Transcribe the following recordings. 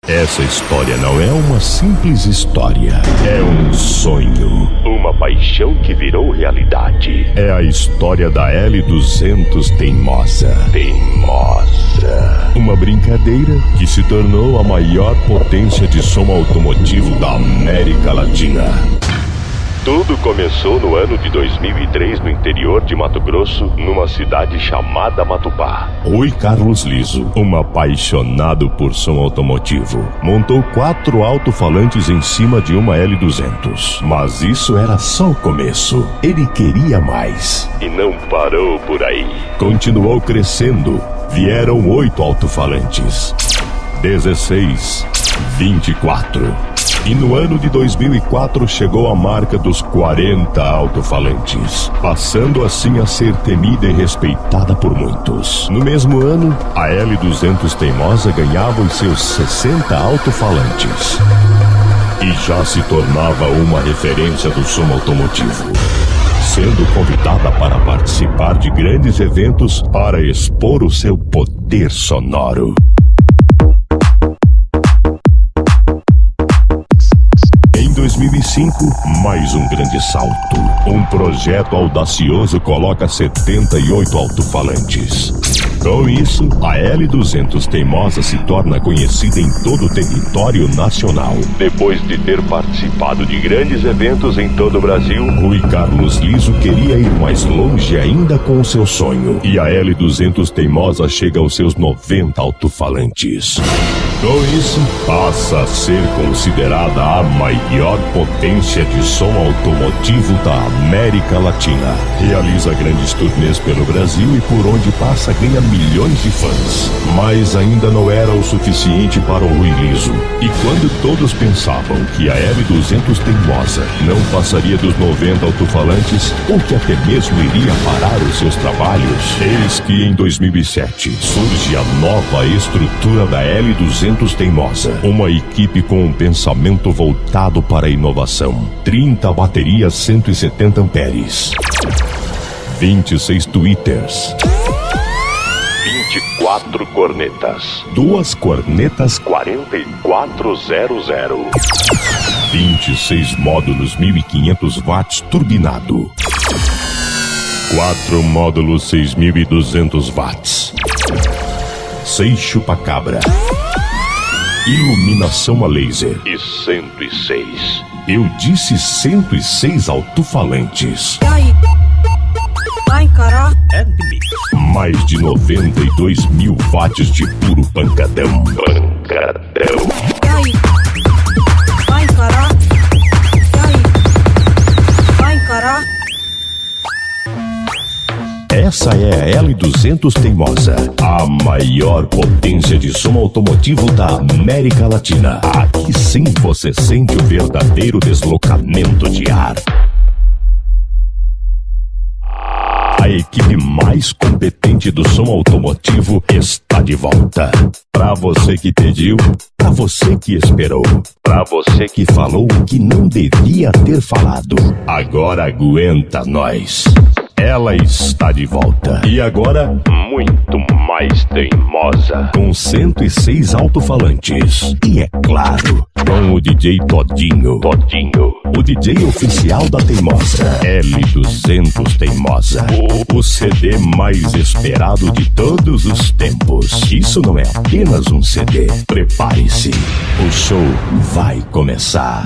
Essa história não é uma simples história. É um sonho. Uma paixão que virou realidade. É a história da L200 Teimosa. Uma brincadeira que se tornou a maior potência de som automotivo da América Latina. Tudo começou no ano de 2003 no interior de Mato Grosso, numa cidade chamada Matupá. Rui Carlos Liso, um apaixonado por som automotivo, montou 4 alto-falantes em cima de uma L200. Mas isso era só o começo. Ele queria mais. E não parou por aí. Continuou crescendo. Vieram 8 alto-falantes. 16, 24... E no ano de 2004 chegou a marca dos 40 alto-falantes, passando assim a ser temida e respeitada por muitos. No mesmo ano, a L200 Teimosa ganhava os seus 60 alto-falantes e já se tornava uma referência do som automotivo, sendo convidada para participar de grandes eventos para expor o seu poder sonoro. Em 2005, mais um grande salto. Um projeto audacioso coloca 78 alto-falantes. Com isso, a L200 Teimosa se torna conhecida em todo o território nacional. Depois de ter participado de grandes eventos em todo o Brasil, Rui Carlos Liso queria ir mais longe ainda com o seu sonho. E a L200 Teimosa chega aos seus 90 alto-falantes. Com isso, passa a ser considerada a maior potência de som automotivo da América Latina. Realiza grandes turnês pelo Brasil e por onde passa ganha milhões de fãs. Mas ainda não era o suficiente para o Rui Liso. E quando todos pensavam que a L200 Teimosa não passaria dos 90 alto-falantes, ou que até mesmo iria parar os seus trabalhos, eis que em 2007 surge a nova estrutura da L200 Teimosa, uma equipe com um pensamento voltado para a inovação. 30 baterias 170 amperes, 26 tweeters, 24 cornetas, 2 cornetas 4400, 26 módulos 1500 watts turbinado, 4 módulos 6200 watts, 6 chupa-cabra, iluminação a laser e 106. Eu disse 106 alto-falantes. E aí? Vai encarar? Mais de 92 mil watts de puro pancadão. E aí? Vai encarar? E aí? Vai encarar? Essa é a L200 Teimosa, a maior potência de som automotivo da América Latina. Aqui sim você sente o verdadeiro deslocamento de ar. A equipe mais competente do som automotivo está de volta. Pra você que pediu, pra você que esperou, pra você que falou o que não devia ter falado, agora aguenta nós. Ela está de volta. E agora, muito mais teimosa. com 106 alto-falantes. E é claro, com o DJ Todinho. O DJ oficial da Teimosa. L200 Teimosa. O CD mais esperado de todos os tempos. Isso não é apenas um CD. Prepare-se. O show vai começar.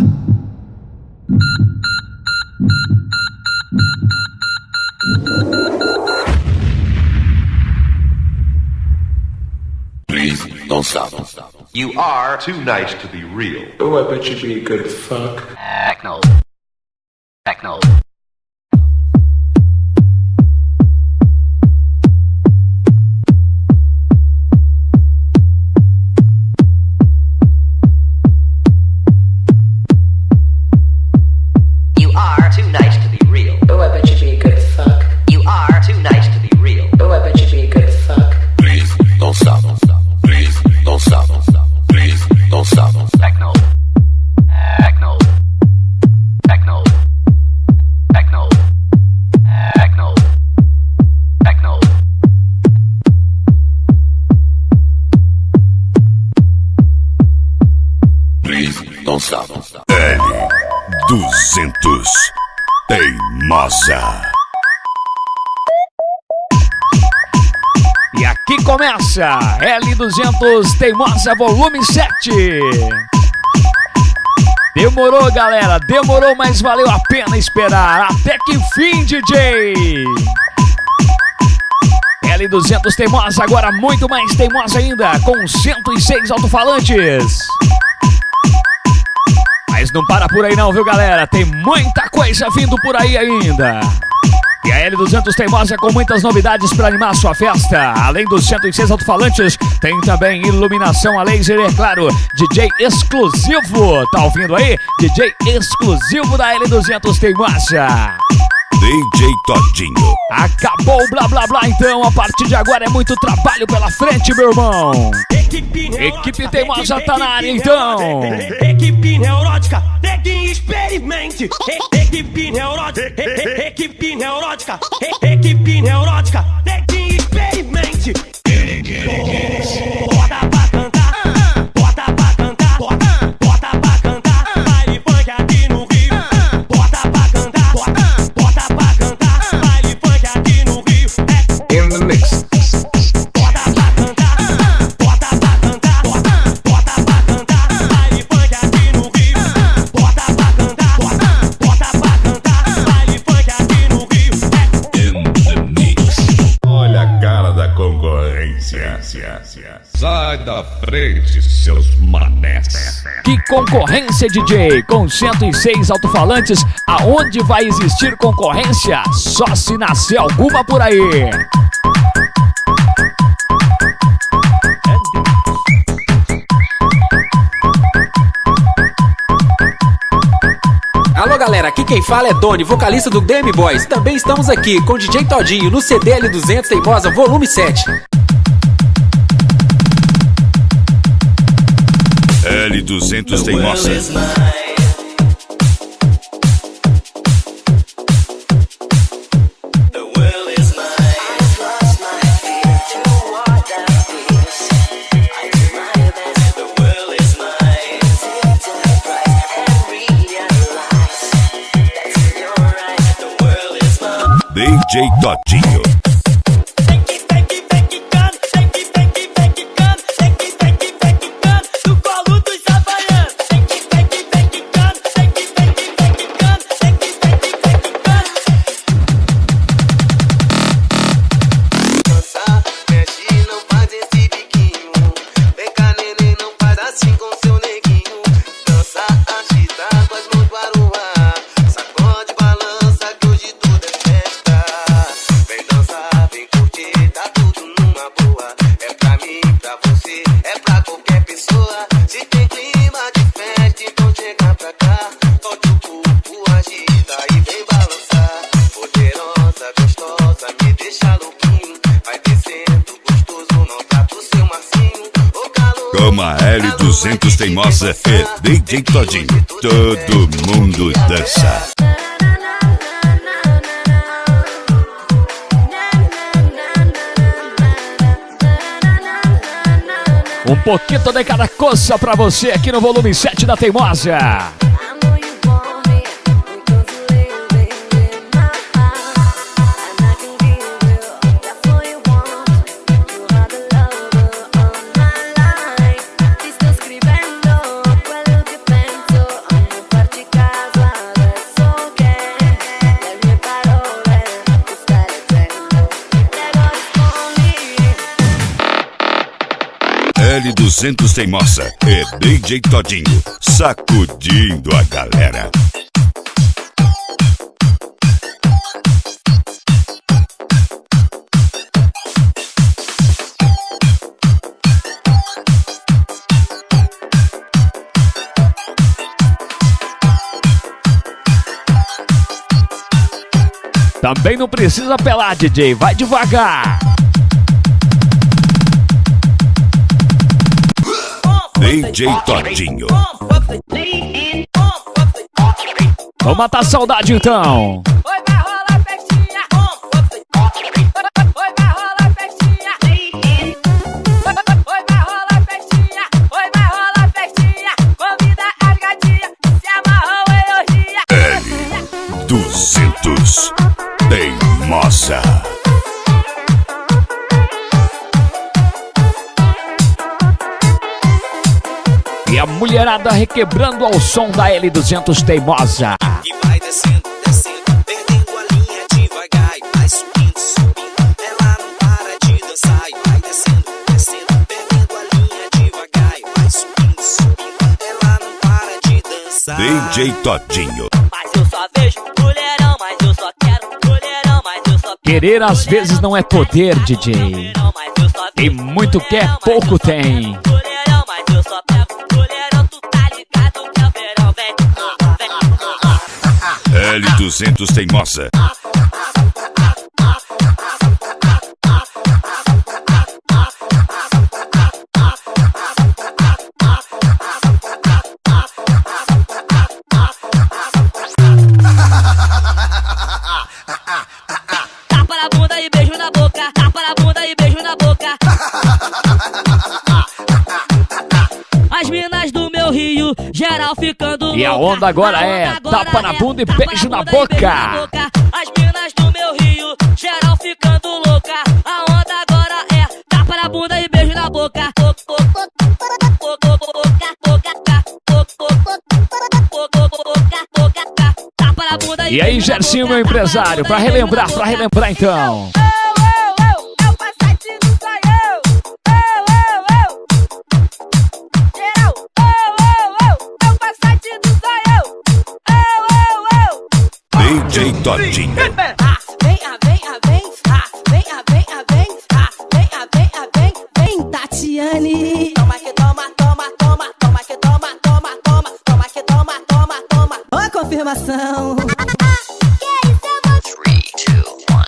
Please, don't stop. You are too nice to be real. Oh, I bet you'd be a good fuck. Techno. You are too nice to be real. Oh, I bet you'd be a good fuck. You are too nice to be real. Oh, I bet you'd be a good fuck. Please, don't stop. Please, don't stop. Please, don't stop. Techno. Please, don't stop. L200 Teimosa. E aqui começa L200 Teimosa volume 7. Demorou, galera, demorou, mas valeu a pena esperar. Até que fim, DJ. L200 Teimosa, agora muito mais teimosa ainda, com 106 alto-falantes. Mas não para por aí não, viu, galera? Tem muita coisa vindo por aí ainda. E a L200 Teimosa com muitas novidades para animar sua festa. Além dos 106 alto-falantes, tem também iluminação a laser e, é claro, DJ exclusivo. Tá ouvindo aí? DJ exclusivo da L200 Teimosa. DJ Todinho. Acabou o blá blá blá, então. A partir de agora é muito trabalho pela frente, meu irmão. Equipe Teimosa tá na área, então. Equipe neurótica, neguinho experimente. Equipe neurótica, equipe neurótica, equipe neurótica, neguinho experimente. Bota pra cantar, bota pra cantar, bota pra cantar. Baile funk aqui no Rio. Bota pra cantar, bota pra cantar. Baile funk aqui no Rio. In the mix. Bota pra cantar, bota pra cantar, bota pra cantar. Baile funk aqui no Rio. Bota pra cantar, bota pra cantar. Baile funk aqui no Rio. In the mix. Olha a cara da concorrência. Sai da frente, seus manés. Que concorrência, DJ! Com 106 alto-falantes, aonde vai existir concorrência? Só se nascer alguma por aí. Alô galera, aqui quem fala é Doni, vocalista do Demi Boys. Também estamos aqui com DJ Todinho no CD L200 Teimosa volume 7. L200 Teimosa. DJ Todinho. Cama L200 Teimosa e DJ Todinho. Todo mundo dança. Um pouquinho de cada coisa pra você aqui no volume 7 da Teimosa. L200 Teimosa e DJ Todinho sacudindo a galera. Também não precisa apelar, DJ, vai devagar. DJ Todinho. Vamos matar a saudade então. Oi, vai rolar festinha. Oi, vai rolar festinha. Oi, vai rolar festinha. Oi, vai rolar festinha. Convida E a mulherada requebrando ao som da L200 Teimosa. E vai descendo, descendo, perdendo a linha devagar. E vai subindo, subindo, ela não para de dançar. E vai descendo, descendo, perdendo a linha devagar. E vai subindo, subindo, ela não para de dançar. DJ Todinho. Mas eu só vejo mulherão, mas eu só quero mulherão, mas eu só Querer às vezes não é poder, DJ. Tem muito quer, pouco tem. mulherão, mas eu só pego mulherão, tu tá ligado que é o verão, vem. L200 Teimosa. Tapa na bunda e beijo na boca, tapa na bunda e beijo na boca. As minas do meu Rio, geral ficando E a louca. onda agora A é onda agora tapa na bunda e tapa beijo na bunda e beijo boca. As minas do meu Rio, geral ficando louca. A onda agora é tapa na bunda e beijo na boca. Tapa na bunda E aí, Gersinho, meu empresário, pra relembrar então. É o Passat do sonho. Geral. É o Passat do sonho. DJ Todinho. Vem, Tatiane. Toma que toma, toma, toma, toma que toma, toma, toma, toma que toma, toma, toma. Ó a confirmação. 3, 2, 1, go.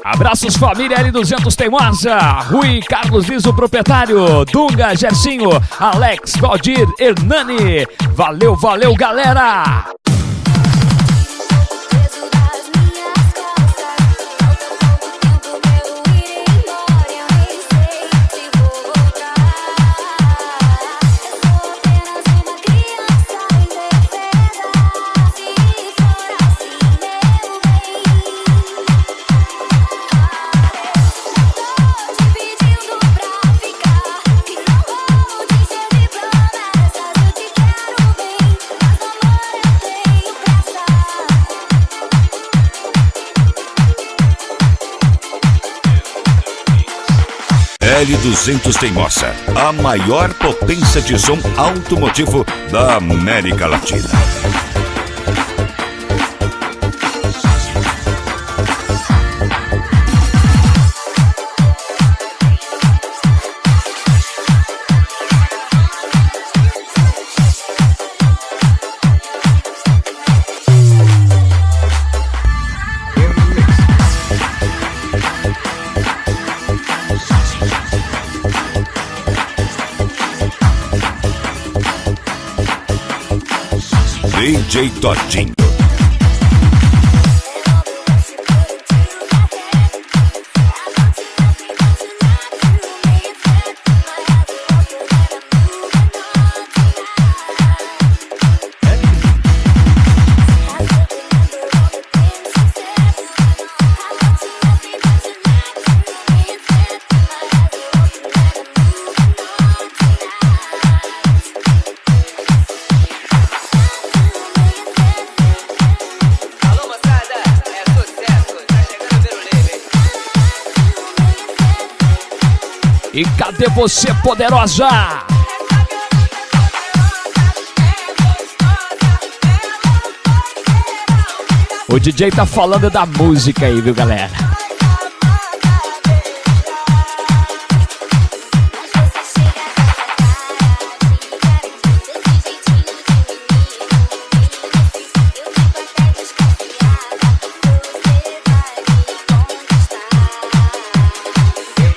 Abraços família L200 Teimosa, Rui Carlos Liso, proprietário, Dunga, Gersinho, Alex, Valdir, Hernani. Valeu, valeu, galera! L200 Teimosa, a maior potência de som automotivo da América Latina. DJ Todinho. E cadê você, poderosa? O DJ tá falando da música aí, viu, galera?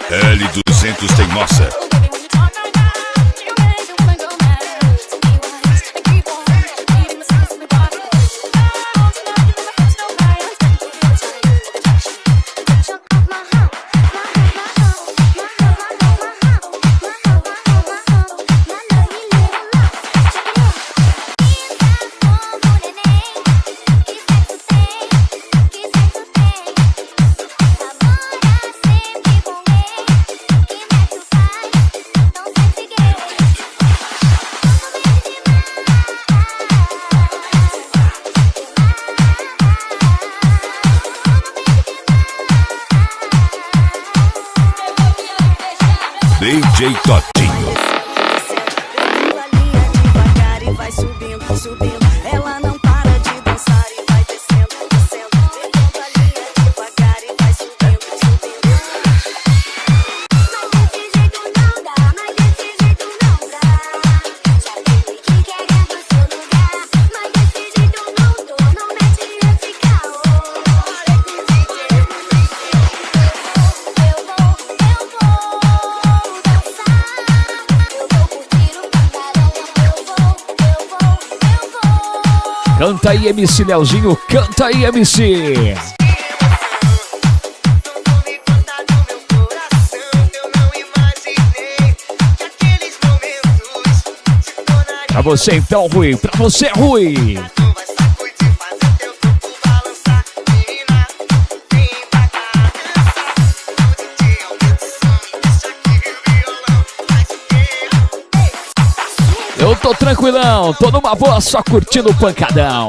L200 Teimosa. Todinho. Devagar e vai subindo, subindo. Ela não para de dançar e vai descendo, descendo. Descendo a linha devagar e vai subindo, subindo. Mas desse jeito não dá, mas desse jeito não dá. Já vi que querendo seu lugar, mas desse jeito não tô. Não mete esse caô. Eu vou dançar. Eu vou curtir o pancadão. Canta aí, MC Leozinho, canta aí, MC. Pra você então, Rui, pra você, Rui. Eu tô tranquilão, tô numa boa, só curtindo o pancadão.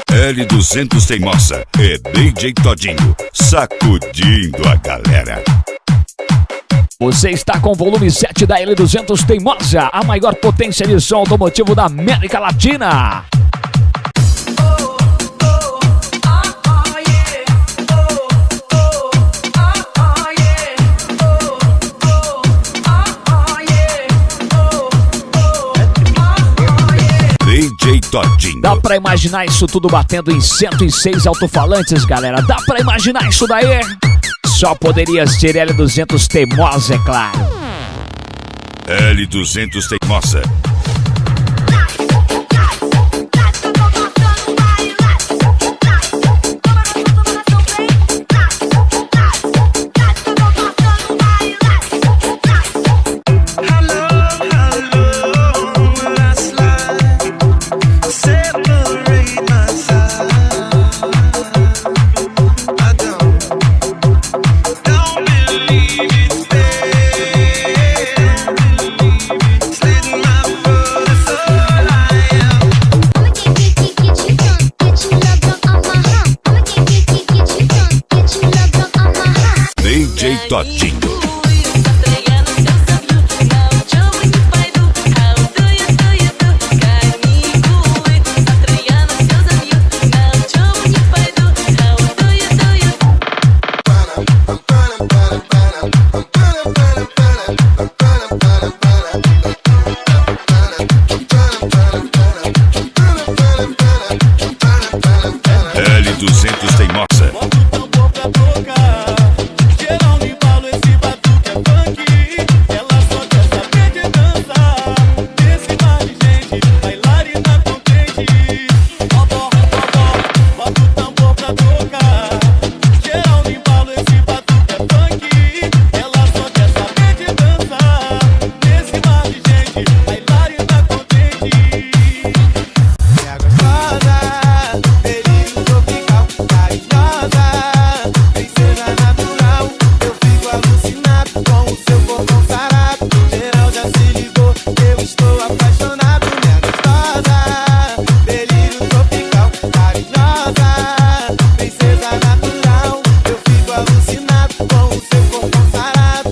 L200 Teimosa é DJ Todinho, sacudindo a galera. Você está com o volume 7 da L200 Teimosa, a maior potência de som automotivo da América Latina. DJ Todinho. Dá pra imaginar isso tudo batendo em 106 alto-falantes, galera? Dá pra imaginar isso daí? Só poderia ser L200 Teimosa, é claro. L200 Teimosa. DJ Todinho. L200 Teimosa.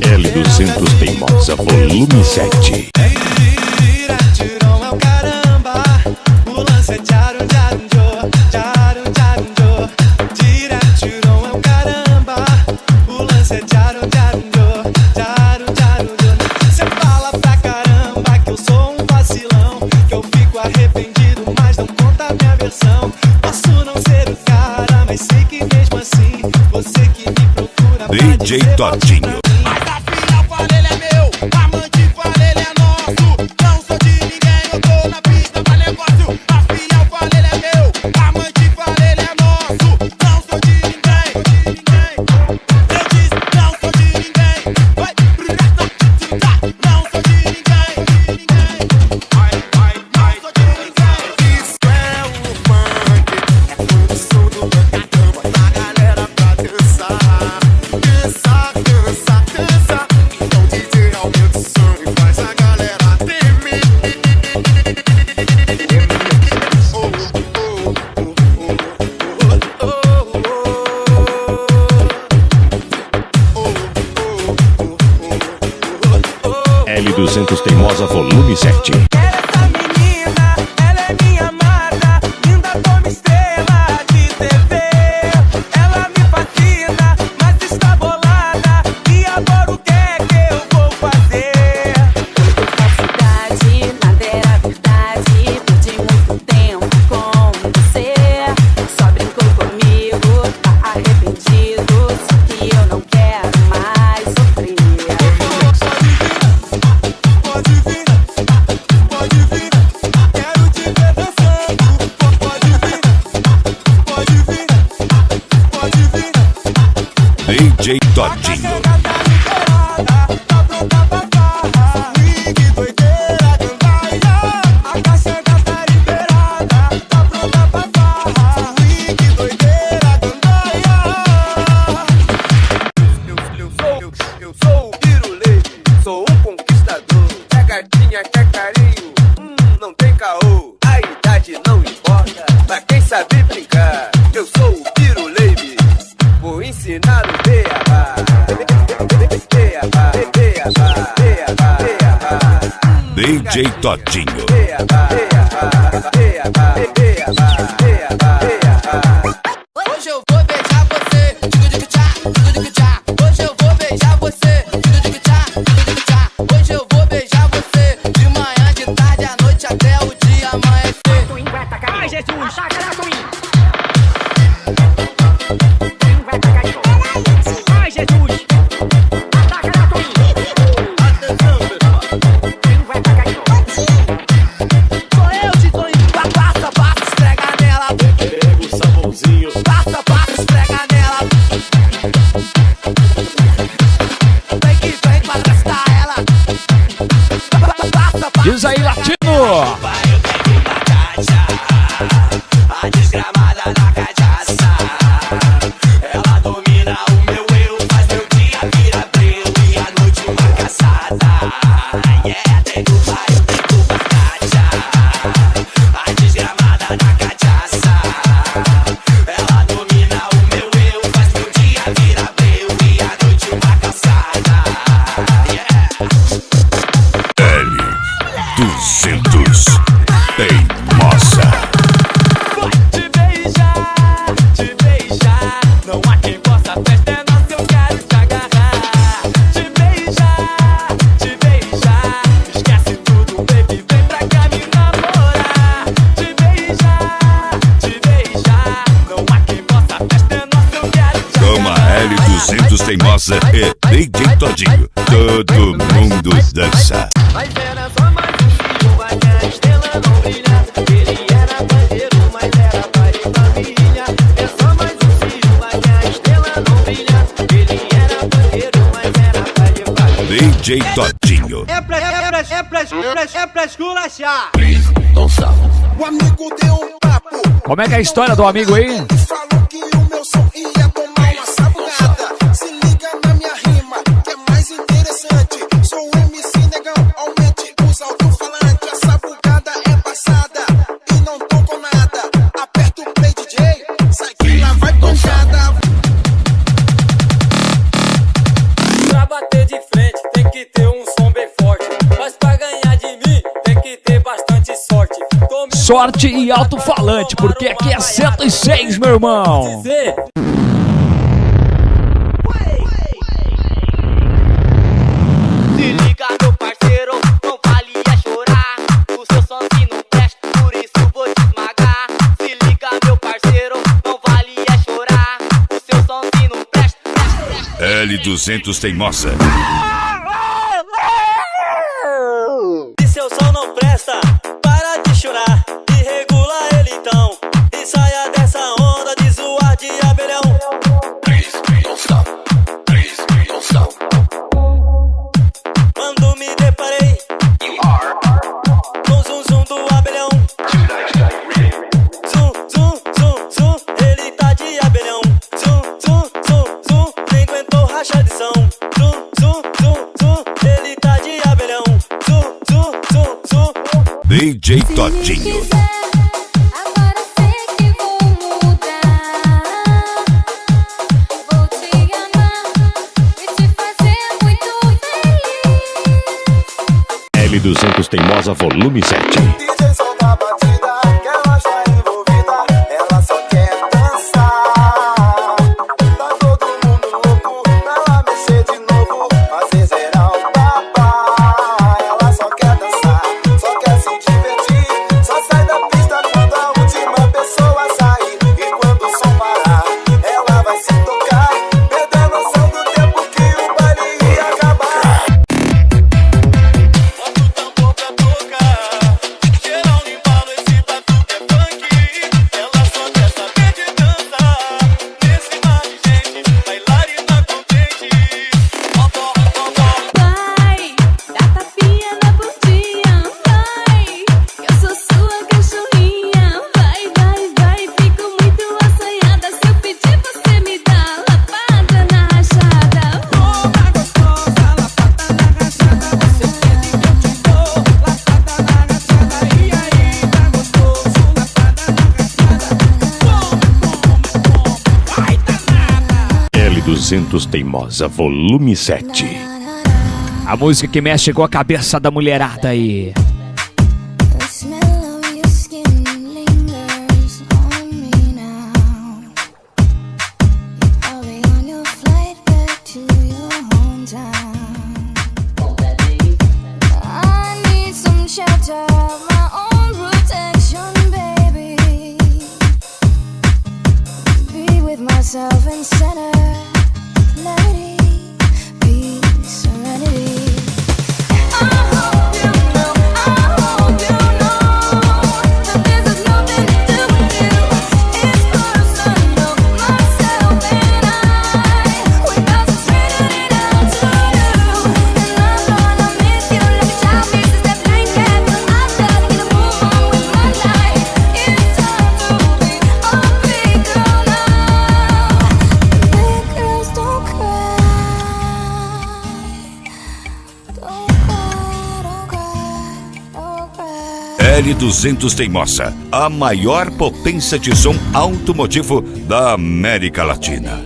L200 Teimosa, volume 7. DJ Todinho. L200 Teimosa Volume 7. Essa menina, ela é minha amada, linda como estrela de TV. Ela me fascina, mas está bolada. E agora o que é que eu vou fazer? Falsidade, nada era verdade. Perdi muito tempo com você. Só brincou comigo, tá arrependido. Só que eu não quero mais sofrer. Pode vir, quero te ver dançando. Pode vir, DJ Todinho. tá pronta pra farra. Que doideira, gandaia. A cachorra tá liberada, tá pronta pra farra. Que doideira, gandaia. Eu sou o Pirulê, sou um conquistador. Quer gatinha, quer carinho, não tem caô. A idade não importa, pra quem sabe brincar. Eu sou o Pirulê, vou ensinar o beabá. Beabá, beabá, beabá, beabá. DJ Todinho. Beabá, beabá, beabá, beabá, beabá, beabá. Hoje eu vou beijar você, digo-digo-tchá, digo-digo-tchá. Hoje eu vou beijar você, digo-digo-tchá, digo-digo-tchá. Hoje eu vou beijar você, de manhã, de tarde, à noite, até o dia amanhecer. Ai, Jesus! Ai, Jesus! Sou eu, Titoinho. Passa, passa, esfrega nela. Pega o sabãozinho. Passa, passa, esfrega nela. Vem que vem pra gastar ela. Passa, passa. Diz aí, Latino. A desgramada na cachaça. Ela domina o meu eu, faz meu dia virar breu e a noite uma caçada. Yeah, tem do bairro, tem do bacacha. A desgramada na cachaça. Ela domina o meu eu, faz meu dia virar breu e a noite uma caçada. Yeah. L200 Teimosa. Te beijar, não há quem possa festa é nossa, eu quero te agarrar. Te beijar, esquece tudo, baby, vem pra cá me namorar. Te beijar, não há quem possa festa é nossa, eu quero te Toma agarrar. L200 Teimosa e DJ Todinho. Todo mundo dança. Mas era só mais um fio, vai que a estrela não brilha. Ele era bandeiro, mas era pai de família. É só mais um fio, vai que a estrela não brilha. Ele era bandeiro, mas era pai de família. DJ Todinho. É pra esculachar. Não sabe. O amigo deu um papo. Como é que é a história do amigo aí? Falou que o meu som ia tomar uma sabugada. Se liga na minha rima, que é mais interessante. Sou o MC negão, aumente os alto-falantes. A sabugada é passada e não tocou nada. Aperta o play, DJ, sai que lá vai pancada. Pra bater de frente tem que ter um som bem forte. Mas pra ganhar de mim tem que ter bastante sorte. Sorte e alto-falante, porque aqui é 106, meu irmão. Se liga, meu parceiro, não vale é chorar. O seu somzinho não presta, por isso vou te esmagar. Se liga, meu parceiro, não vale é chorar. O seu somzinho não presta, L200 Teimosa. Se seu som não presta, para de chorar e regula ele então. E saia dessa onda de zoar de abelhão. Não sabe. Não sabe. Quando me deparei com o zum zum do abelhão. Zum, zum, zum, zum, ele tá de abelhão. Zum, zum, zum, zum, nem aguentou rachadição. Zum, zum, zum, zum, ele tá de abelhão. Zum, zum, zum, zum. DJ Todinho. Agora sei que vou mudar. Vou te amar e te fazer muito feliz. Teimosa Volume 7. DJ solta a batida, que ela está envolvida, ela só quer dançar. Tá todo mundo louco, pra ela mexer de novo, fazer geral papá. Ela só quer dançar, só quer se divertir, só sai da pista quando a última pessoa sair. E quando o som parar, ela vai se tocar, perder noção do tempo que o baile ia acabar. Vai, dá tapinha na bundinha, vai. Eu sou sua cachorrinha, vai, vai, vai. Fico muito assanhada. Se eu pedir, você me dá lapada na rachada. Toda gostosa, lapada na rachada. Você pede que eu te dou lapada na rachada. E aí, tá gostoso, lapada na rachada. Vai danada. L200 Teimosa Volume 7. A música que mexe com a cabeça da mulherada aí. The smell of your skin lingers on me now. I'll be on your flight back to your hometown. I need some shelter, my own protection, baby. Be with myself in center, clarity, peace, serenity. I hope you know that this has nothing to do with you. It's personal, myself and I. We concentrated it down to you, and I'm gonna miss you like a child misses their blanket. I'm starting to move on with my life. It's time to be a big girl now. Big girls don't cry. Don't cry, don't cry, don't cry. L200 Teimosa, a maior potência de som automotivo da América Latina.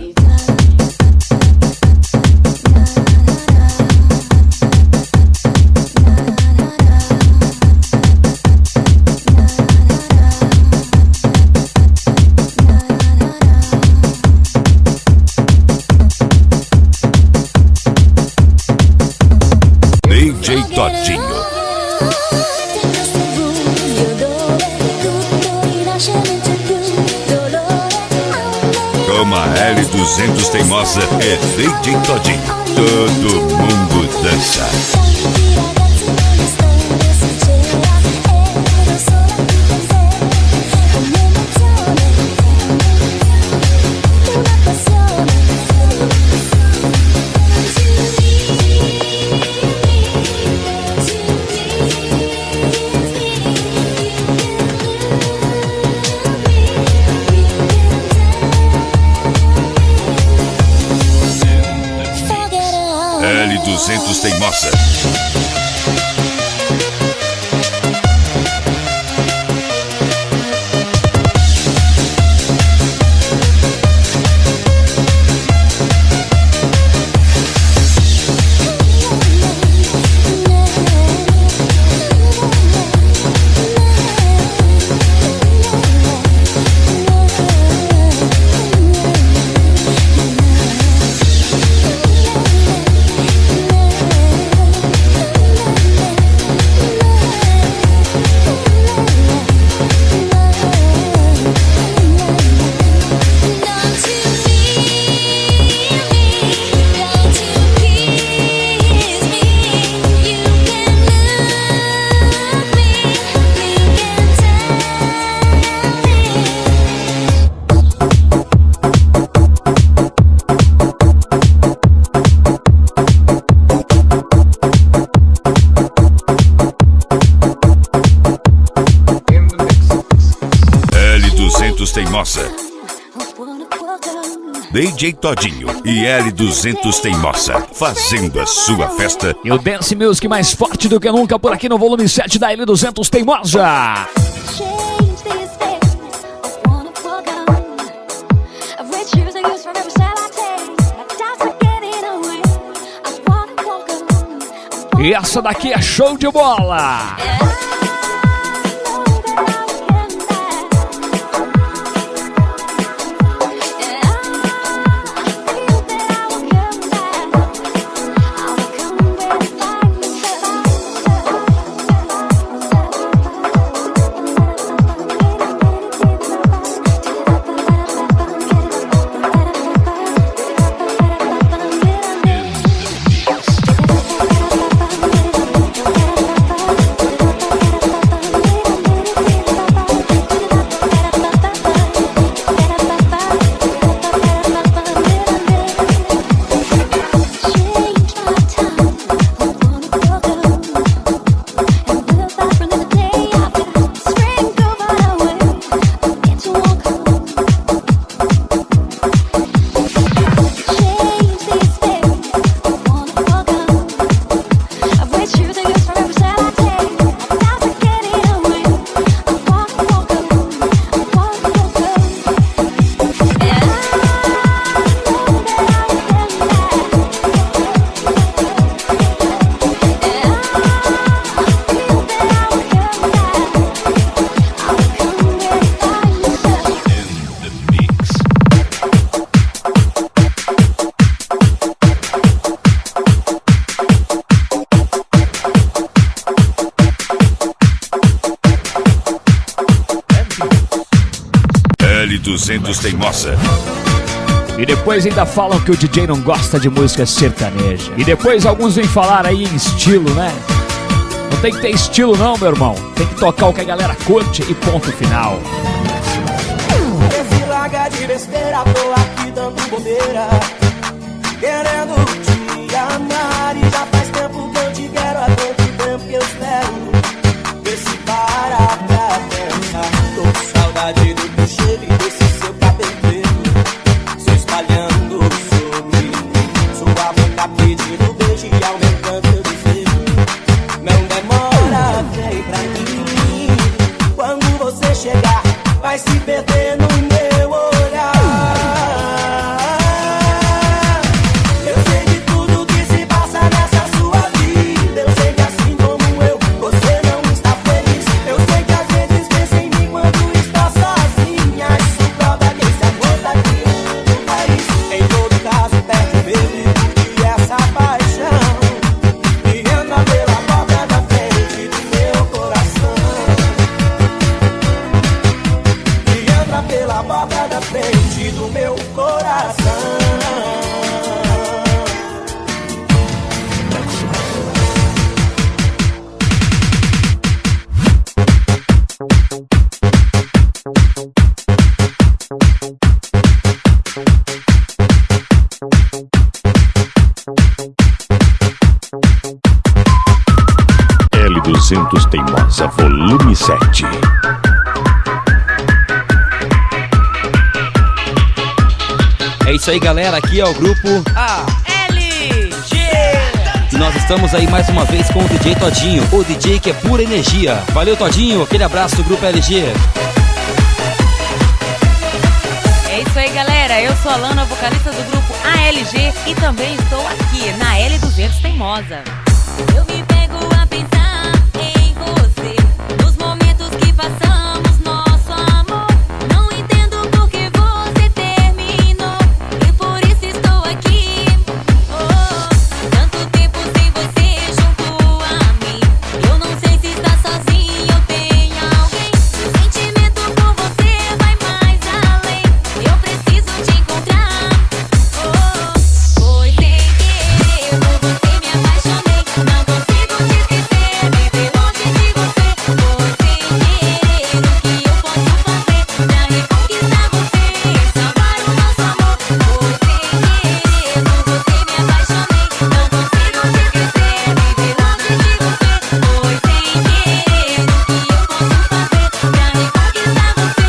DJ Todinho. Toma L200 Teimosa e DJ Todinho. Todo mundo dança. L200 Teimosa. L200 Teimosa. DJ Todinho e L200 Teimosa fazendo a sua festa. E o Dance Music mais forte do que nunca por aqui no volume 7 da L200 Teimosa. E essa daqui é show de bola. L200 Teimosa. E depois ainda falam que o DJ não gosta de música sertaneja. E depois alguns vêm falar aí em estilo, né? Não tem que ter estilo não, meu irmão. Tem que tocar o que a galera curte e ponto final. Esse larga de besteira, tô aqui dando bobeira, querendo te amar. E já faz tempo que eu te quero, há tanto tempo que eu espero. Vê se para pra pensar. Tô com saudade do teu cheiro e desse seu cabelo preto se espalhando sobre mim. Sua boca pedindo beijo e aumentando meu desejo. Não demora, vem pra mim. Quando você chegar, vai se perder no meu olhar. Eu sei de tudo que se passa nessa sua vida. Eu sei que assim como eu, você não está feliz. Eu sei que às vezes pensa em mim quando está sozinha. Isso prova que se aguenta aqui no país. Em todo caso, perde o medo e essa paixão que entra pela porta da frente do meu coração. Pela porta da frente do meu coração. L200 Teimosa, volume 7. É isso aí, galera, aqui é o grupo ALG. E nós estamos aí mais uma vez com o DJ Todinho, o DJ que é pura energia. Valeu, Todinho, aquele abraço do grupo LG. É isso aí, galera, eu sou a Lana, vocalista do grupo ALG e também estou aqui na L200 Teimosa. Eu me pego a pensar em você, nos momentos que passamos nosso amor. Não entendo por que você terminou e por isso estou aqui. Tanto tempo sem você junto a mim. Eu não sei se está sozinho ou tem alguém. O sentimento por você vai mais além. Eu preciso te encontrar. Foi sem querer, por você me apaixonei. Não consigo te esquecer, viver longe de você. Foi sem querer, o que eu posso fazer pra reconquistar você, salvar o nosso amor. Foi sem querer, por você me apaixonei. Não consigo te esquecer, viver longe de você. Foi sem querer, o que eu posso fazer pra reconquistar você,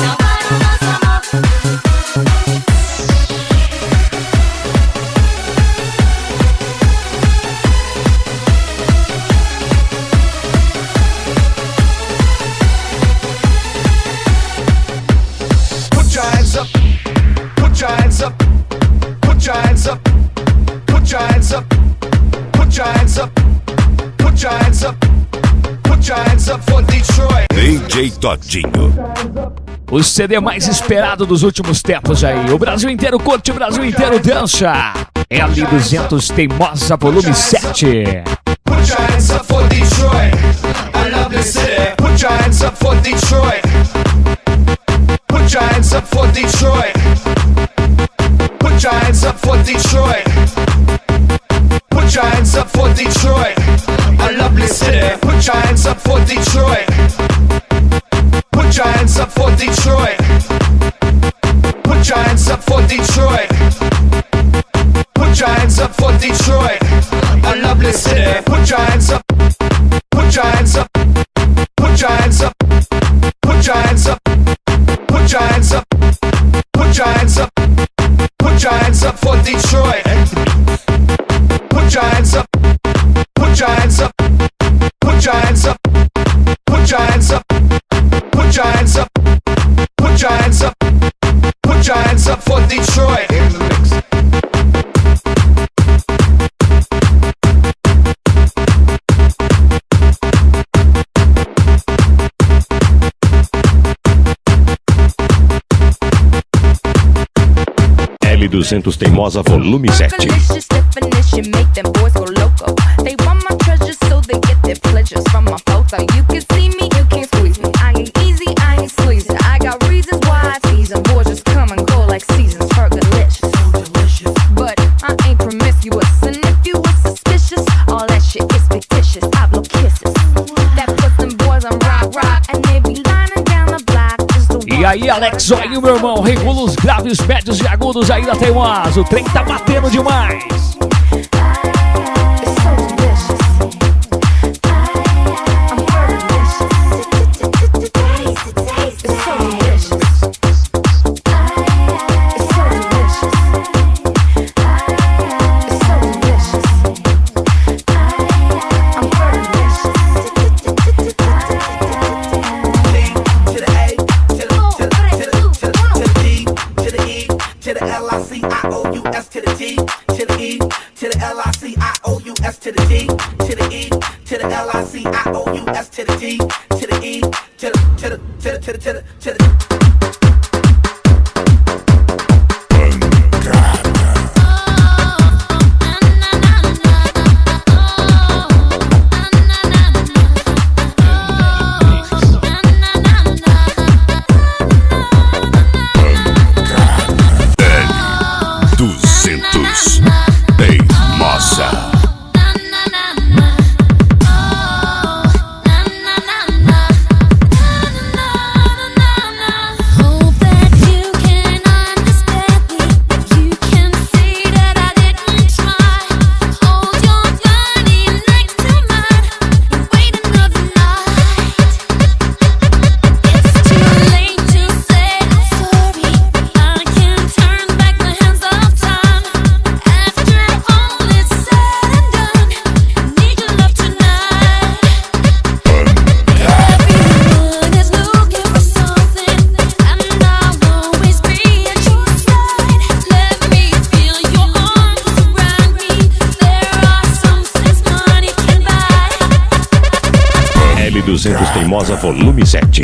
salvar o nosso amor. Put your hands up, put your hands up, put your hands up, put your hands up, put your hands up, Put your hands up. Put your hands up for Detroit. DJ Todinho. O CD mais esperado dos últimos tempos aí. O Brasil inteiro curte, o Brasil inteiro dança. L200 Teimosa Volume 7. Put your hands up for Detroit. I love this city. Put your hands up for Detroit. Put your hands up for Detroit. Put your hands up for Detroit. Put your hands up for Detroit. I love this city. Put your hands up for Detroit. Put your hands up for Detroit. Put your hands up for Detroit. Put your hands up for Detroit. I love this city. Put your hands up. Put your hands up. Put your hands up. Put your hands up. Put your hands up. Put your hands up. Put your hands up for Detroit. Put your hands up. Put your hands up. Put your hands up. Put your hands up. Put your hands up. Put your hands up. Put your hands up for Detroit. L200 Teimosa Volume 7. Delicious definition make them boys go loco. They want my treasures so they get their pleasures from my photo. You can see me, you can't squeeze me. I ain't easy, I ain't sleazy. I got reasons why I tease them. Boys just come and go like seasons. Fergalicious, so delicious. But I ain't promiscuous, and if you were suspicious, all that shit is fictitious. I blow kisses. That puts them boys on rock, and they be lining down the block. E aí, Alex, olha o meu irmão, regula os graves, médios e agudos aí da Teimosa. O trem tá batendo demais. L200 Teimosa Volume 7.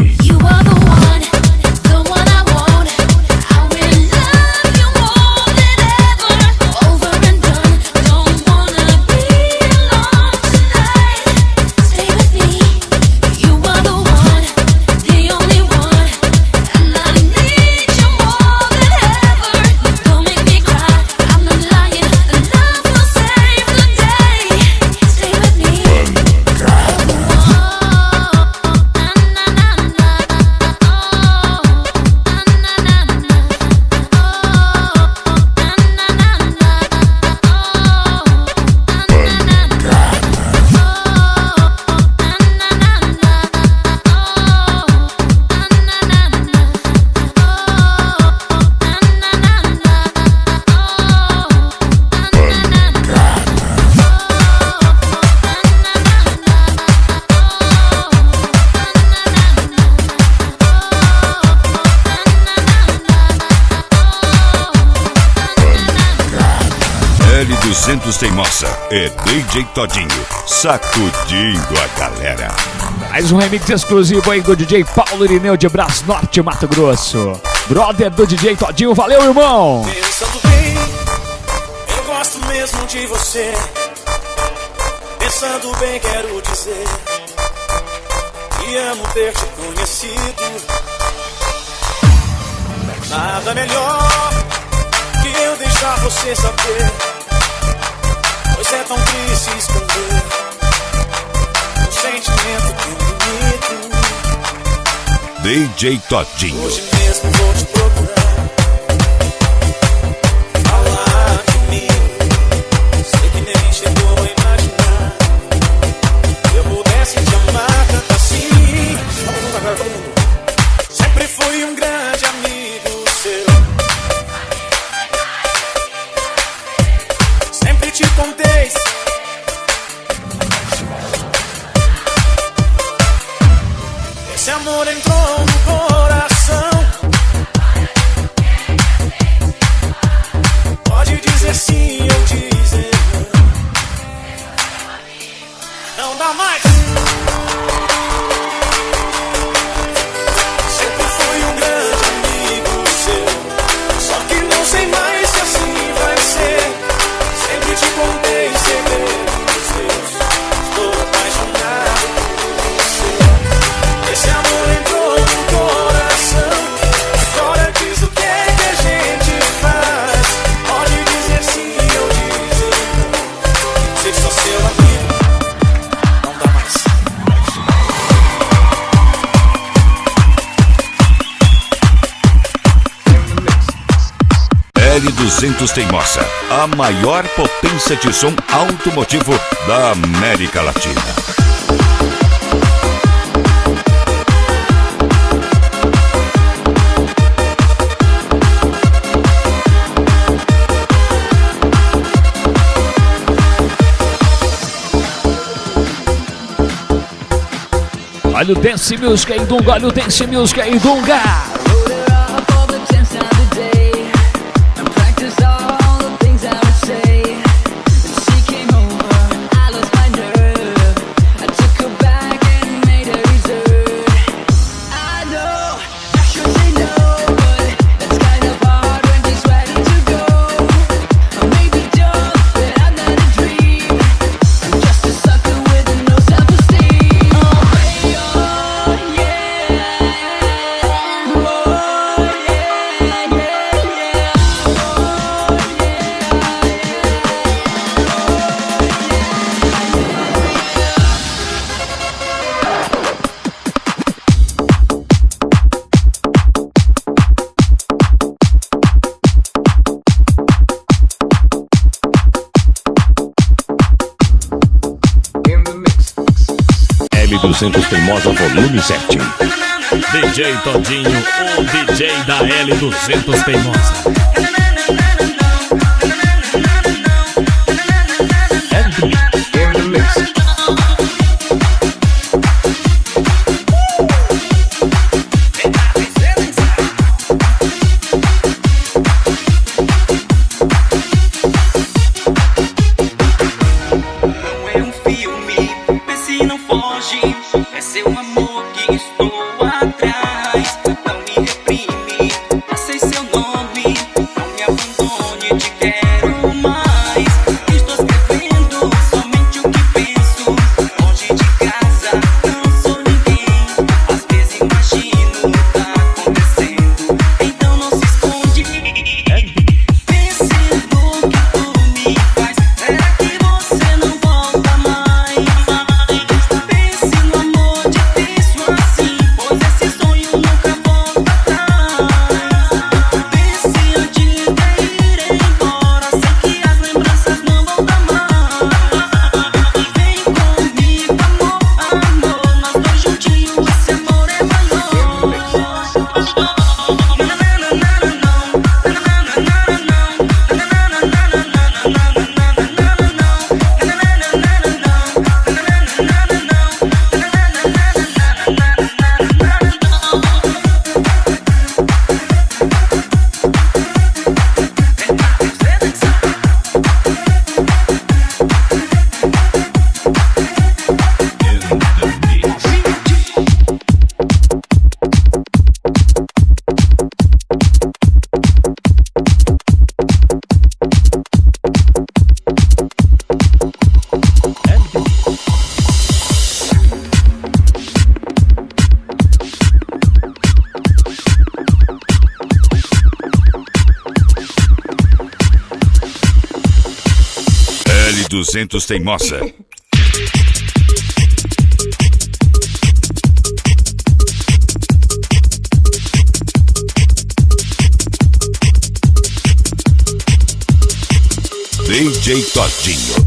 L200 Teimosa é DJ Todinho, sacudindo a galera. Mais um remix exclusivo aí do DJ Paulo Irineu de Brás Norte, Mato Grosso. Brother do DJ Todinho, valeu, irmão! Pensando bem, eu gosto mesmo de você. Pensando bem, quero dizer que amo ter te conhecido. Nada melhor que eu deixar você saber, pois é tão triste esconder um sentimento tão bonito. DJ Todinho. Hoje mesmo vou te procurar, falar de mim. Sei que nem chegou a imaginar se eu pudesse te amar tanto assim. Vamos junto agora, todo mundo. Sempre fui um grande amigo seu, sempre te contei. Esse amor entrou no coração. Pode dizer sim ou dizer não. Não dá mais. Sempre fui um grande amigo seu, só que não sei mais se assim vai ser. Sempre te contei segredos seus, estou apaixonado por você. Esse amor entrou no coração. Agora diz o que é que a gente faz. Pode dizer sim ou dizer não. Ser só seu amigo não dá mais. L200 Teimosa, a maior potência de som automotivo da América Latina. Olha o Dance Music aí, Dunga, olha o Dance Music aí, Dunga. L200 Teimosa Volume 7. DJ Todinho, o DJ da L200 Teimosa. É seu amor que estou atrás. Não me reprime, eu sei seu nome. Não L200 Teimosa. DJ Todinho.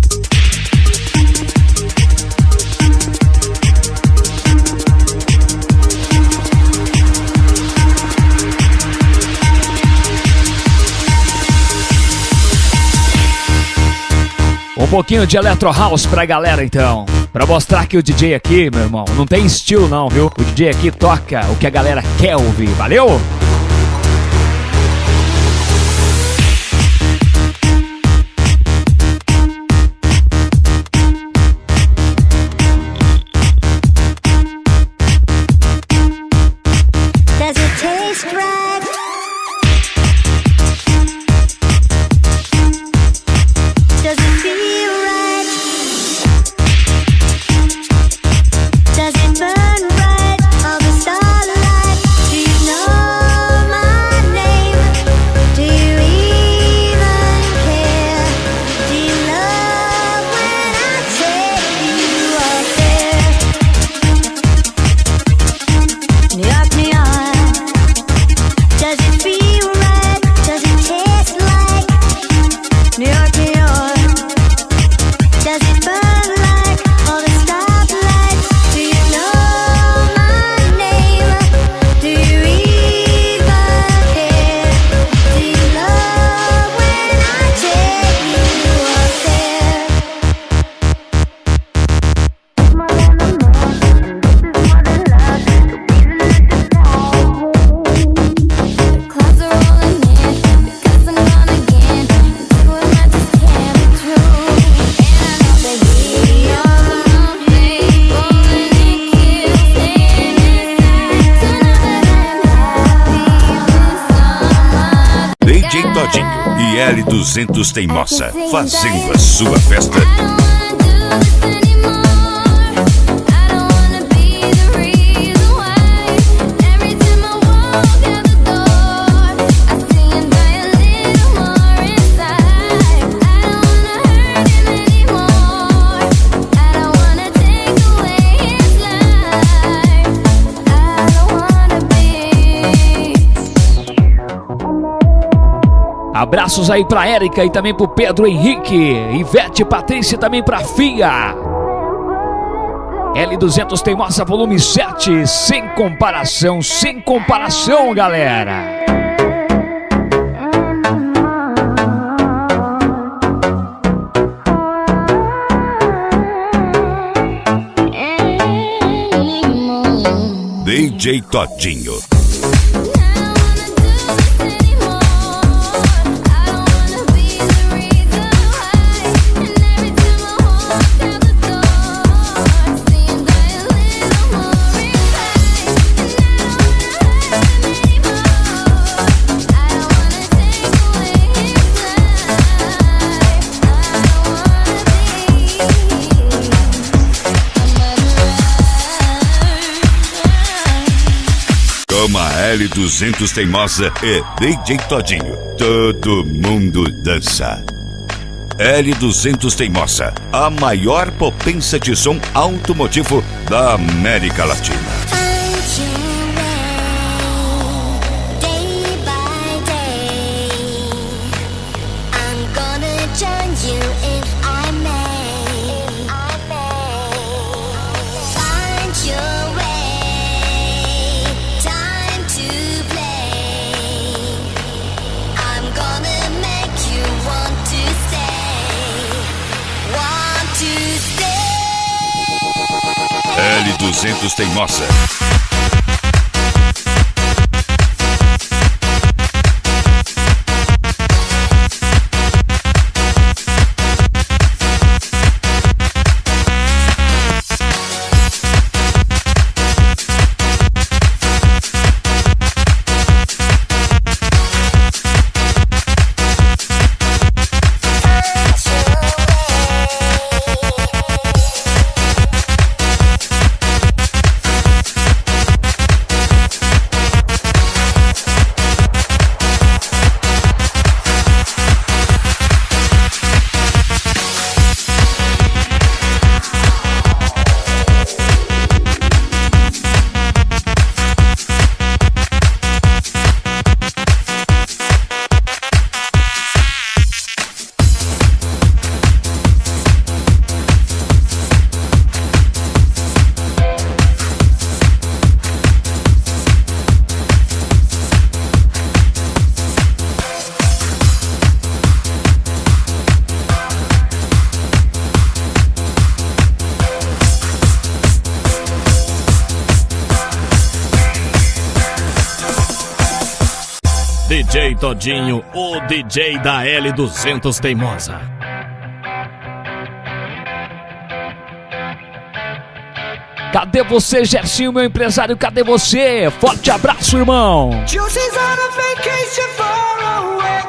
Um pouquinho de Electro House pra galera então. Pra mostrar que o DJ aqui, meu irmão, não tem estilo não, viu? O DJ aqui toca o que a galera quer ouvir, valeu? E L200 Teimosa, fazendo a sua festa. Abraços aí pra Érica e também pro Pedro Henrique, Ivete, Patrícia e também pra Fia. L200 Teimosa volume 7, sem comparação, galera. DJ Todinho. Toma L200 Teimosa e DJ Todinho. Todo mundo dança. L200 Teimosa, a maior potência de som automotivo da América Latina. L200 Teimosa. DJ Todinho, o DJ da L200 Teimosa. Cadê você, Gersinho, meu empresário? Cadê você? Forte abraço, irmão. Josie's on a vacation far away.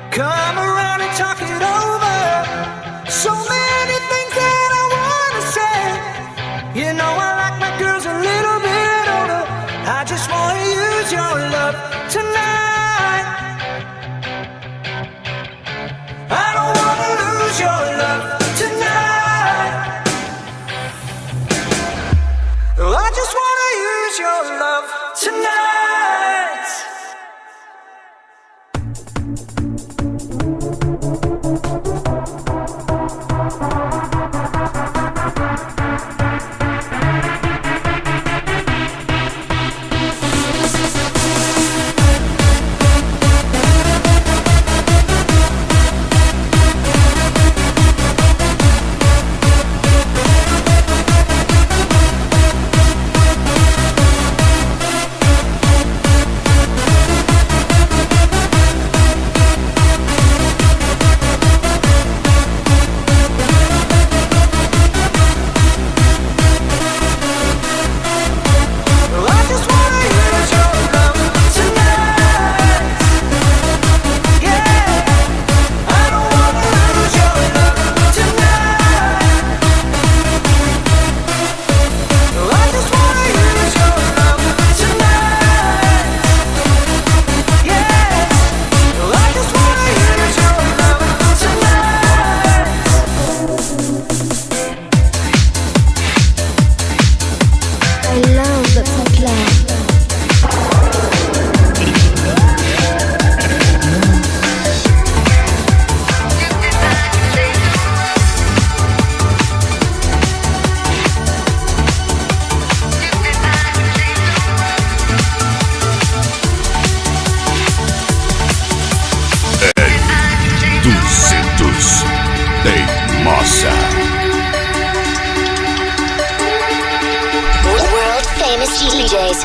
Come around and talk it over. So many things that I wanna say. You know I like my girls a little bit older. I just wanna use your love tonight. I don't wanna lose your love tonight. I just wanna use your love tonight.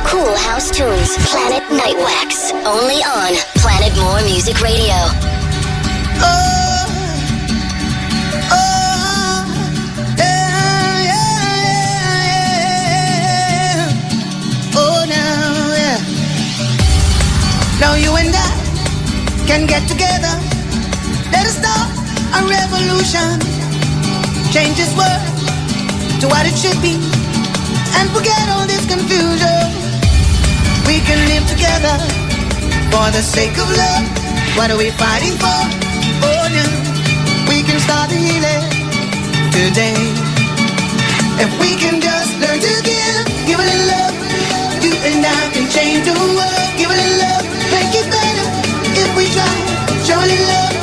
Cool house tunes, Planet Nightwax. Only on Planet More Music Radio. Now you and I can get together. Let us start a revolution. Change this world to what it should be, and forget all this confusion. We can live together for the sake of love. What are we fighting for? Oh no, we can start the healing today. If we can just learn to give a little love. You and I can change the world. Give a little love, make it better. If we try, show a little love.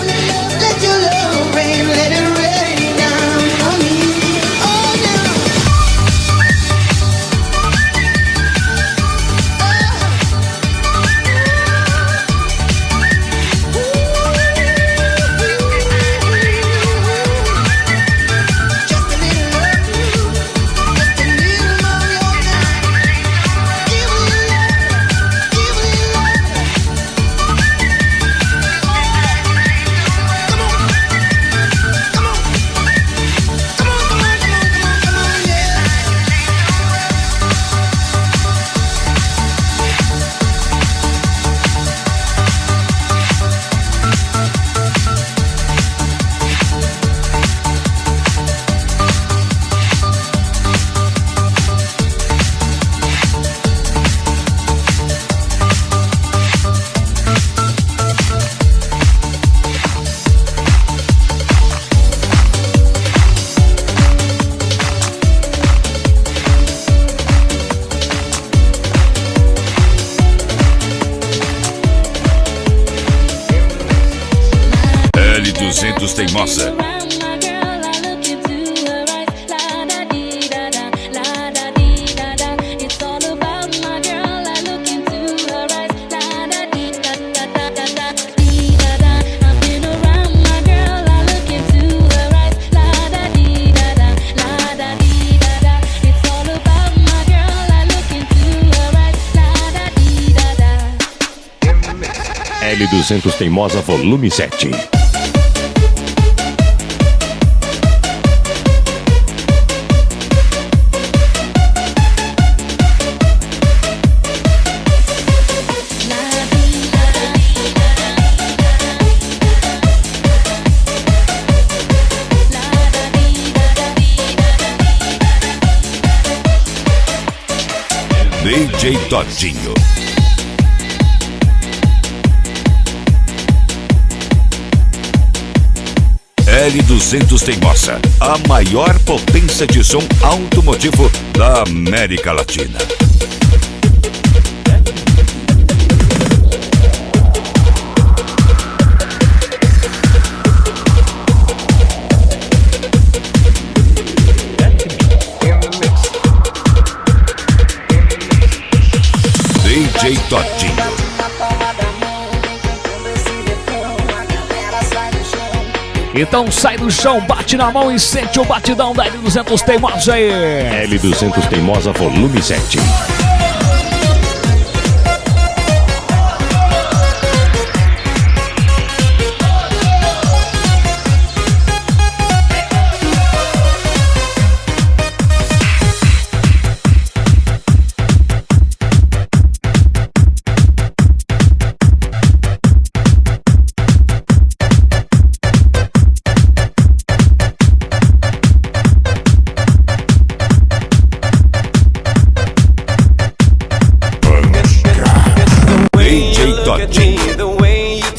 Let your love rain, let it rain down on me. Oh no. L200 Teimosa. L200 Teimosa Volume 7. DJ Todinho. L200 Teimosa, a maior potência de som automotivo da América Latina. DJ Todinho. Então sai do chão, bate na mão e sente o batidão da L200 Teimosa aí. L200 Teimosa Volume 7.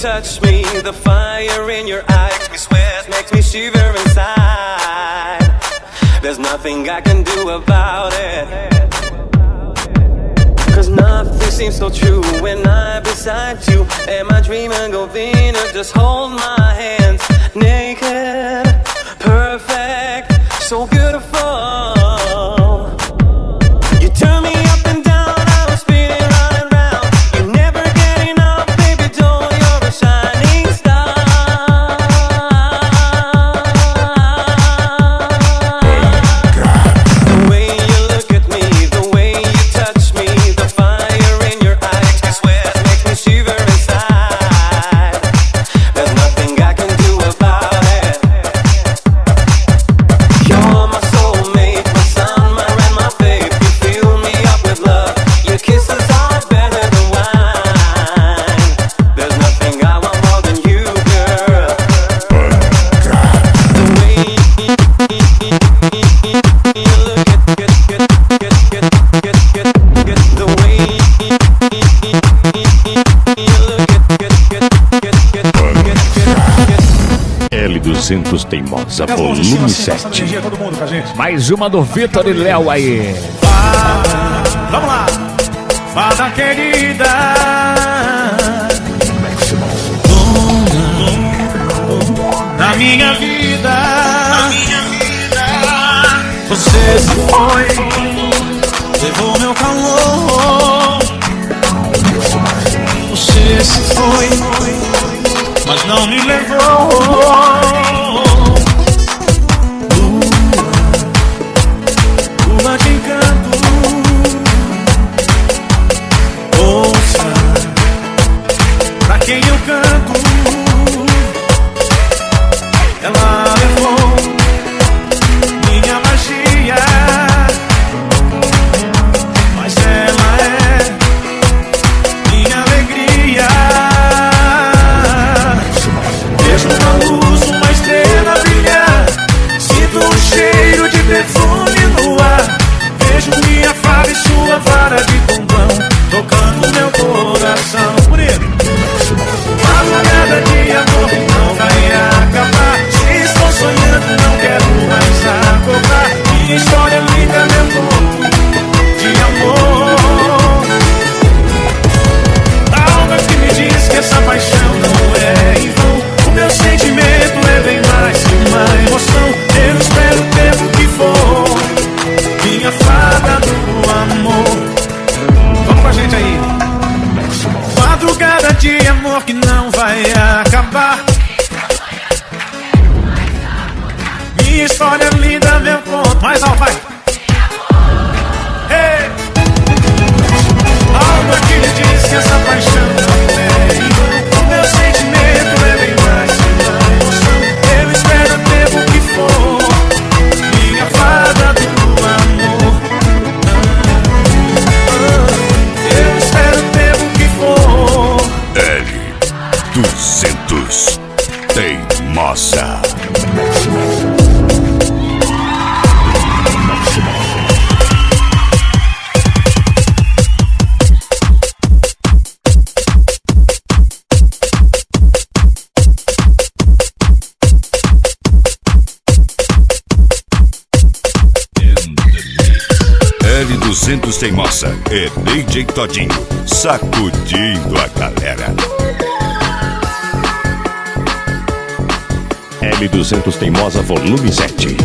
Touch me, the fire in your eyes makes me sweat, makes me shiver inside. There's nothing I can do about it, 'cause nothing seems so true when I'm beside you. And my dreaming go Venus, just hold my hands. Naked, perfect, so beautiful. You turn me up and down, I was spinning round and round. You never get enough, baby doll, you're a shining star. The way you look at me, the way you touch me, the fire in your eyes makes me sweat, makes me shiver inside. There's nothing I can do about it. You're my soulmate, my sun, my rain, my babe. You fill me up with love. Your kisses are better than wine. There's nothing I want more than you, girl. The way you look at the way L200 Teimosa Volume 7. Mais uma do Vitor e Léo aí. Vamos lá, fada querida. Na minha vida, você se foi, levou meu calor. Você se foi, mas não me levou. Lua de encanto, ouça pra quem eu canto. Ela levou minha magia, mas ela é minha alegria. Vejo uma luz, uma estrela brilhar, sinto um cheiro de perfume no ar. Vejo minha fada e sua vara de bombão tocando meu coração. Bonito. Madrugada de amor não vai acabar. Se estou sonhando, não quero mais acordar. Minha história linda, meu corpo de amor. Algo que me diz que essa paixão não é em vão. O meu sentimento é bem mais que uma emoção. Eu espero o tempo que for, minha fada do amor. Vamos com a gente aí. Madrugada de amor que não vai acabar. Minha história linda, meu conto. Mais alto, vai. Hey! Algo aqui me diz que essa paixão não é em vão. O meu sentimento L200 Teimosa é DJ Todinho, sacudindo a galera. L200 Teimosa Volume 7.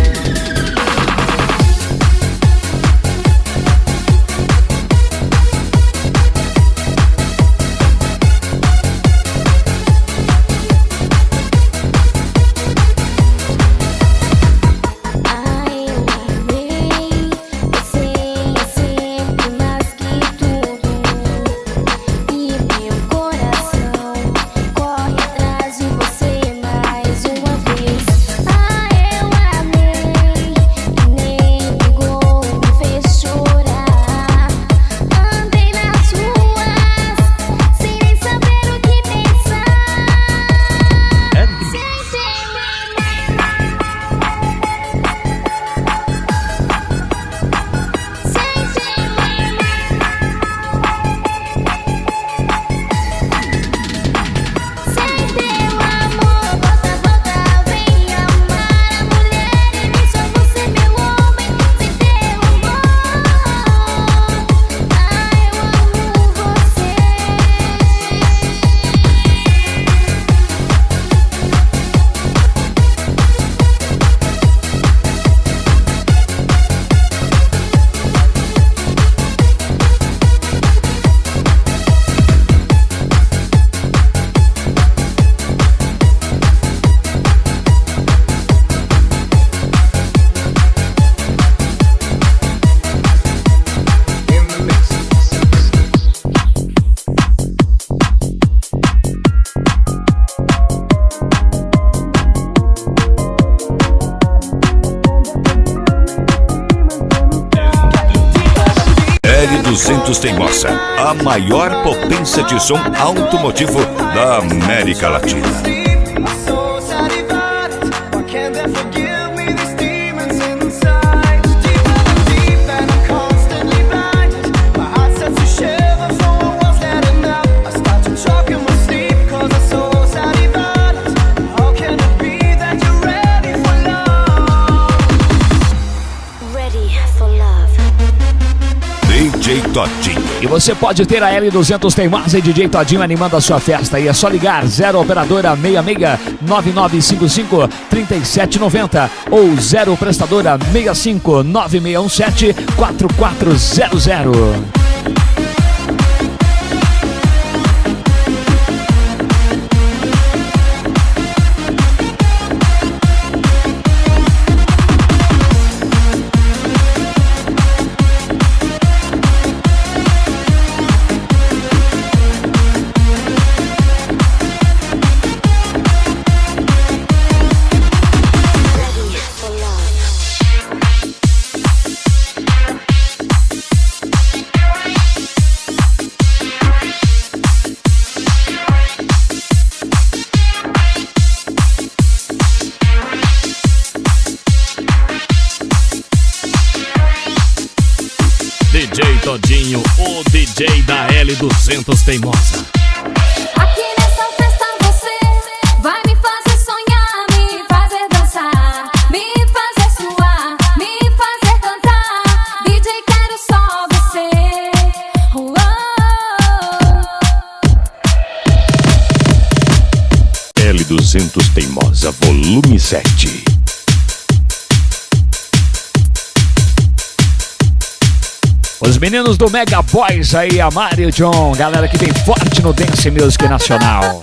L200 Teimosa, a maior potência de som automotivo da América Latina. DJ Todinho. E você pode ter a L200 Teimosa e DJ Todinho animando a sua festa. E é só ligar 0 operadora 66 9955 3790 ou 0 prestadora 65 9617 4400. DJ Todinho, o DJ da L200 Teimosa. Aqui nessa festa você vai me fazer sonhar, me fazer dançar, me fazer suar, me fazer cantar. DJ, quero só você. L200 Teimosa Volume 7. Os meninos do Mega Boys aí, a Mari e o John, galera que vem forte no Dance Music Nacional.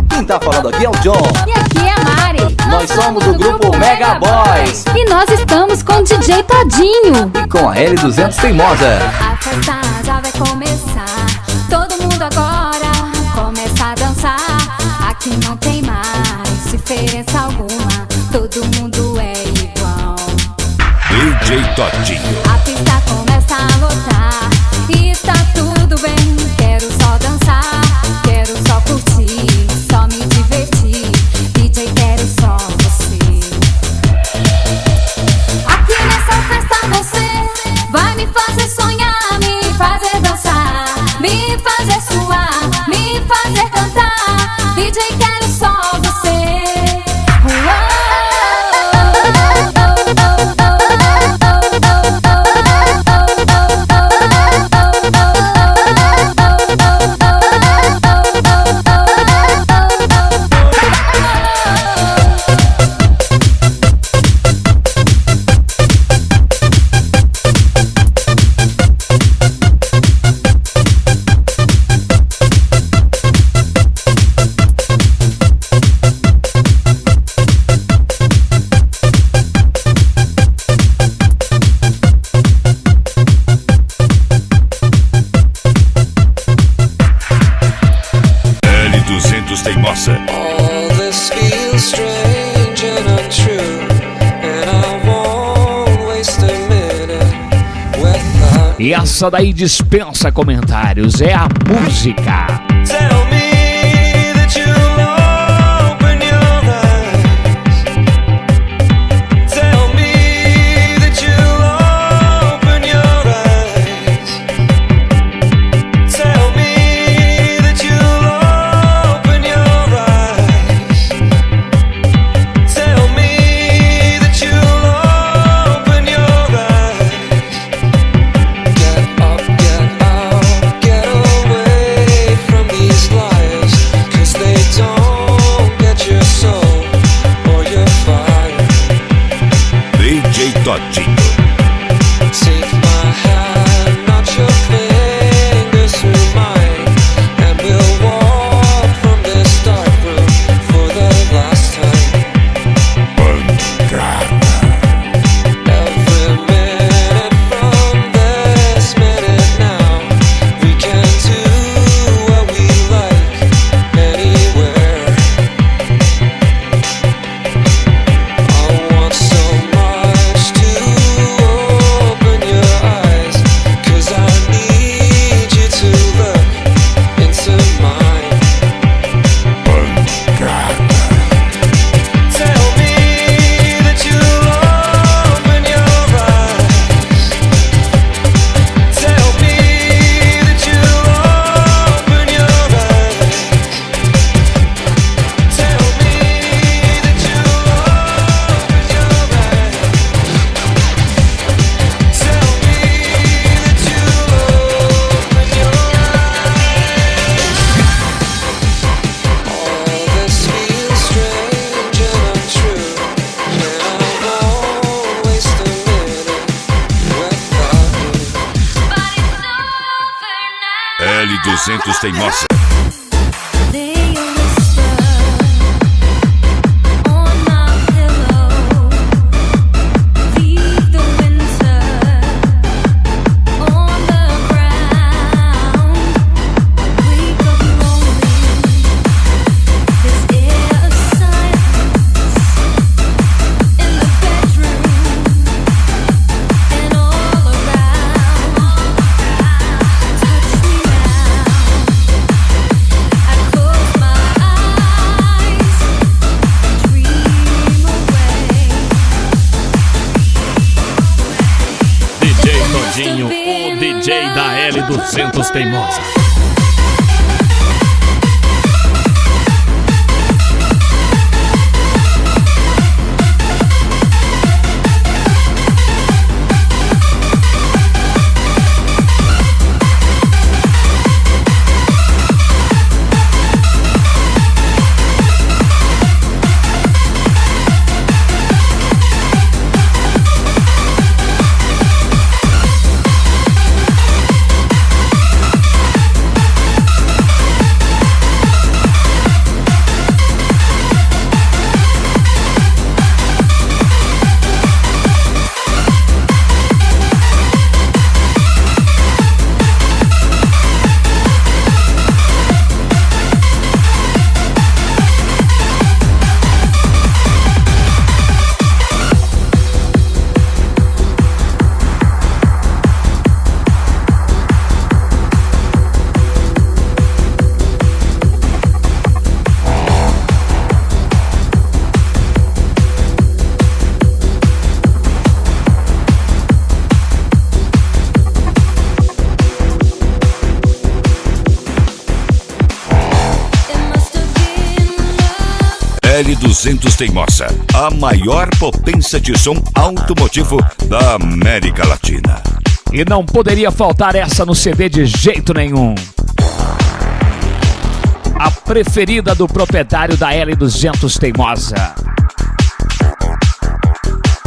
Quem tá falando PH Boys. E nós estamos com o DJ Todinho. E com a L200 Teimosa. A festa já vai começar. Todo mundo agora começa a dançar. Aqui não tem mais diferença alguma. Todo mundo é igual. DJ Todinho. A pista começa a lotar e está tudo bem. Quero só dançar, quero só curtir, só me divertir. DJ, quero só você. Aqui nessa festa você vai me fazer sonhar, me fazer dançar, me fazer suar, me fazer cantar. DJ, quero só você. L200 Teimosa. All this feels strange and untrue, and I won't waste a minute without. E essa daí dispensa comentários, é a música. Tell me that you'll open your eyes. Tell me that you'll open your eyes. Tell me that you'll open your eyes. Tell me that you'll open your eyes. Get up, get out, get away from these lies, 'cause they don't get your soul or your fire. DJ Todinho. Take my hand, not your fingers through mine, and we'll walk from this dark room for the last time. Every minute from this minute now, we can do what we like anywhere. I want so much to open your eyes, 'cause I need you to look into mine. Tell me that you'll open your eyes. Tell me that you'll open your eyes. Tell me that you'll open your eyes. Tell me that you'll open your eyes. All this feels strange and untrue, and I won't waste a minute without you. L200 Teimosa. DJ Todinho, o DJ da L200 Teimosa. L200 Teimosa, a maior potência de som automotivo da América Latina. E não poderia faltar essa no CD de jeito nenhum. A preferida do proprietário da L200 Teimosa.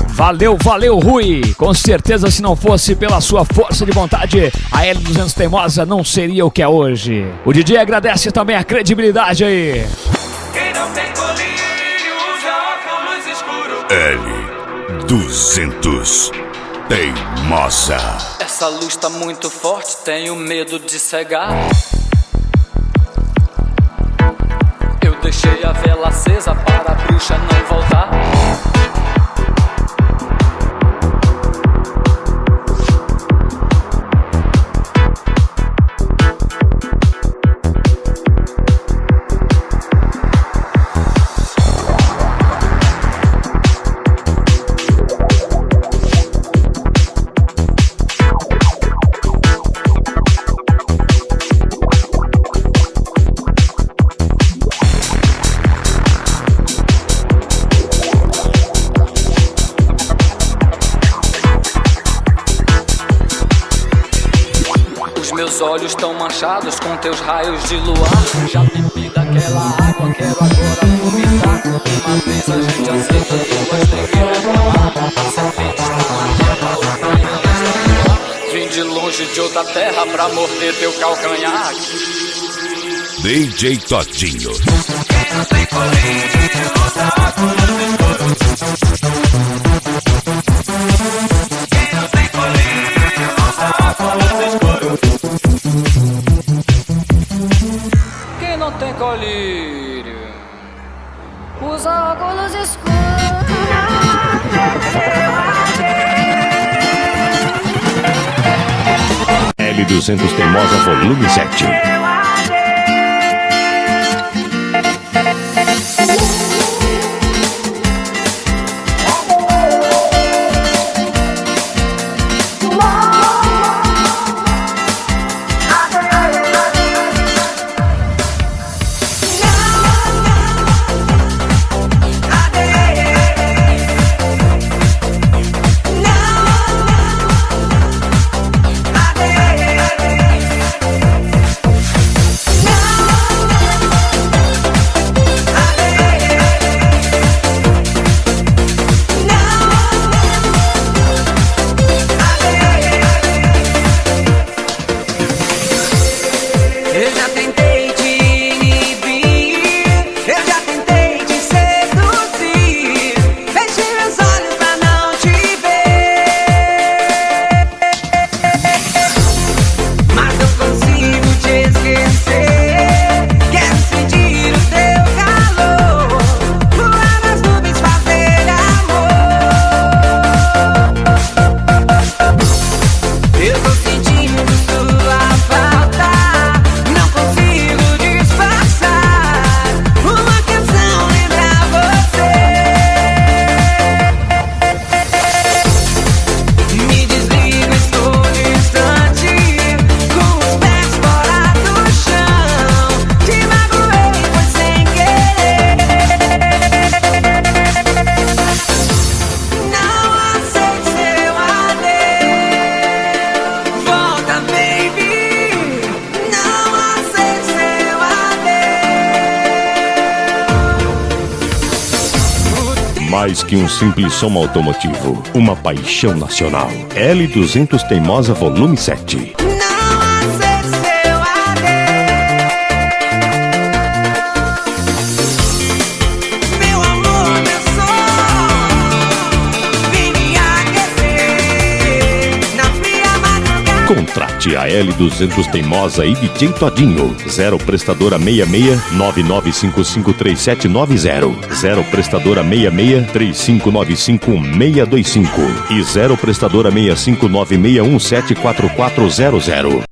Valeu, valeu, Rui! Com certeza, se não fosse pela sua força de vontade, a L200 Teimosa não seria o que é hoje. O DJ agradece também a credibilidade aí. Quem não tem colírio usa óculos escuros. L200 Teimosa. Essa luz tá muito forte, tenho medo de cegar. Eu deixei a vela acesa para a bruxa não voltar. Meus olhos tão manchados com teus raios de luar. Já bebi daquela água, quero agora vomitar. Uma vez a gente aceita, depois tem que reclamar. Serpentes na terra, vim de longe de outra terra pra morder teu calcanhar. DJ Todinho. Quem não tem colírio usa óculos escuros. Quem não tem colírio usa óculos escuros. Quem não tem colírio usa óculos escuros. L200 Teimosa Volume 7. Mais que um simples som automotivo, uma paixão nacional. L200 Teimosa Volume 7. Contrate a L200 Teimosa e DJ Todinho. 0 prestadora 66 99553790. 0 prestadora 66 3595 625 e 0 prestadora 65961744400.